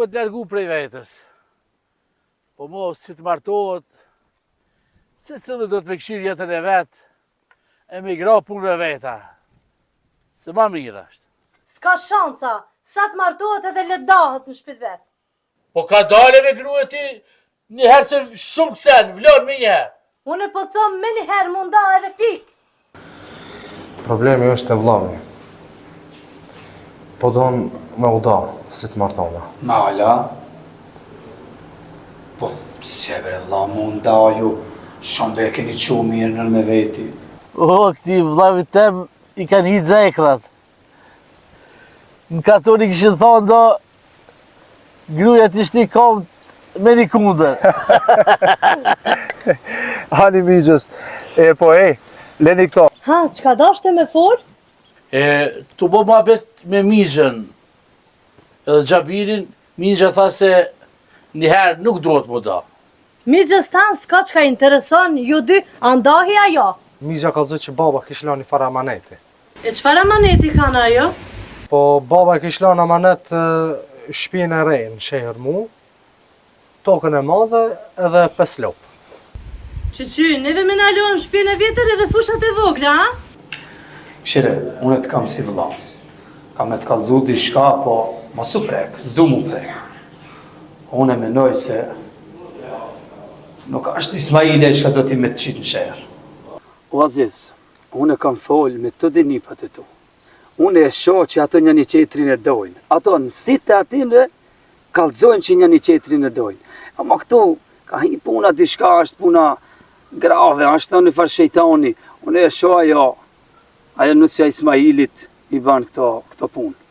duhet largu prej vetës. Po mos si të martohet, se cilë do të me këshirë jetën e vetë, e me gra punëve veta. Se ma mirë është. S'ka shanca, sa të martohet edhe ledahet në shpit vetë. Po ka dale me grue ti, njëherë se shumë kësen, vlonë me njëherë. Unë po thëmë me njëherë munda edhe pik. Problemi është e vllami. Po donë me uda, si të martona. Nala? Po, pse bre vlla, mu nda ju, shumë dhe e keni qu mirë nër me veti. O, këti vllavit tem i kanë hitë zekrat. Në katoni këshin thonë do, gruja t'ishti kom me një kundër. Hani migjës, po leni këto. Ha, qka dashte me fol? Këtu bo ma bet me migjën, edhe Gjabirin, migja tha se njëherë nuk duhet mu da. Migjës tanë s'ka qka intereson ju dy, andahi ajo. Migja ka zë që baba kish lani fara amaneti. E qfar amaneti kanë ajo? Po baba kish lani amanet shpijën e rejnë, shehër mu, tokën e madhe edhe 5 lopë. Qyqy, neve me nalon shpjën e vjetër edhe fushat e vogla, ha? Shire, unë të kam si vlla. Kam e të kallëzu diçka, po ma su prek, s'du mu prek. Unë e menoj se nuk është Ismaile që ka do t'i me të qitë në shërë. O Aziz, unë e kam folë me të dinipat e tu. Unë e shoh që ato një qetrin e dojnë. Ato në sitë e atine, kallëzojnë që një qetrin e dojnë. Ama këtu, ka hi puna diçka, është puna grave, është të në farë shejtani. Unë e shoh ajo nusja Ismailit i ban këto punë.